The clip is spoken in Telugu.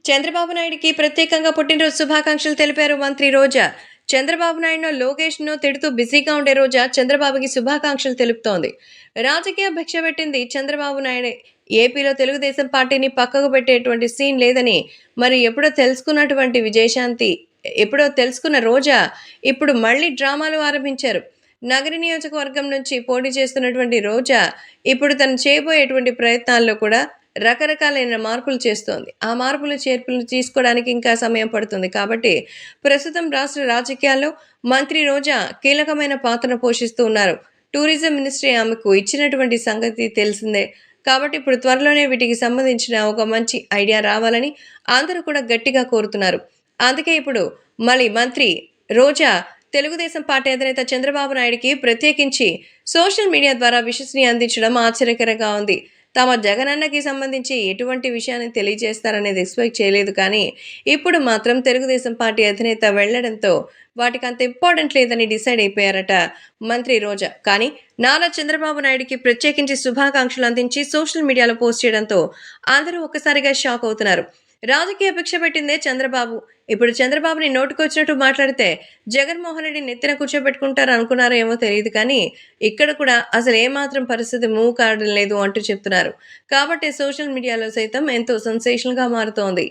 చంద్రబాబు నాయుడికి ప్రత్యేకంగా పుట్టినరోజు శుభాకాంక్షలు తెలిపారు మంత్రి రోజా. చంద్రబాబు నాయుడును, లోకేష్ను తిడుతూ బిజీగా ఉండే రోజా చంద్రబాబుకి శుభాకాంక్షలు తెలుపుతోంది. రాజకీయ భిక్ష పెట్టింది చంద్రబాబు నాయుడే. ఏపీలో తెలుగుదేశం పార్టీని పక్కకు పెట్టేటువంటి సీన్ లేదని ఎప్పుడో తెలుసుకున్న రోజా ఇప్పుడు మళ్ళీ డ్రామాలు ఆరంభించారు. నగరి నియోజకవర్గం నుంచి పోటీ చేస్తున్నటువంటి రోజా ఇప్పుడు తను చేయబోయేటువంటి ప్రయత్నాల్లో కూడా రకరకాలైన మార్పులు చేస్తోంది. ఆ మార్పులు, చేర్పులు తీసుకోవడానికి ఇంకా సమయం పడుతుంది. కాబట్టి ప్రస్తుతం రాష్ట్ర రాజకీయాల్లో మంత్రి రోజా కీలకమైన పాత్రను పోషిస్తూ ఉన్నారు. టూరిజం మినిస్ట్రీ ఆమెకు ఇచ్చినటువంటి సంగతి తెలిసిందే. కాబట్టి ఇప్పుడు త్వరలోనే వీటికి సంబంధించిన ఒక మంచి ఐడియా రావాలని అందరూ కూడా గట్టిగా కోరుతున్నారు. అందుకే ఇప్పుడు మళ్ళీ మంత్రి రోజా తెలుగుదేశం పార్టీ అధినేత చంద్రబాబు నాయుడికి ప్రత్యేకించి సోషల్ మీడియా ద్వారా విషస్ని అందించడం ఆశ్చర్యకరంగా ఉంది. తమ జగనన్నకి సంబంధించి ఎటువంటి విషయాన్ని తెలియజేస్తారనేది ఎక్స్పెక్ట్ చేయలేదు. కానీ ఇప్పుడు మాత్రం తెలుగుదేశం పార్టీ అధినేత వెళ్లడంతో వాటికి అంత ఇంపార్టెంట్ లేదని డిసైడ్ అయిపోయారట మంత్రి రోజా. కానీ నారా చంద్రబాబు నాయుడికి ప్రత్యేకించి శుభాకాంక్షలు అందించి సోషల్ మీడియాలో పోస్ట్ చేయడంతో అందరూ ఒక్కసారిగా షాక్ అవుతున్నారు. రాజకీయ భిక్ష పెట్టిందే చంద్రబాబు. ఇప్పుడు చంద్రబాబుని నోటుకొచ్చినట్టు మాట్లాడితే జగన్మోహన్ రెడ్డి నెత్తిన కూర్చోబెట్టుకుంటారు అనుకున్నారో ఏమో తెలియదు. కానీ ఇక్కడ కూడా అసలు ఏమాత్రం పరిస్థితి మూవ్ కావడం లేదు అంటూ చెప్తున్నారు. కాబట్టి సోషల్ మీడియాలో సైతం ఎంతో సెన్సేషనల్గా మారుతోంది.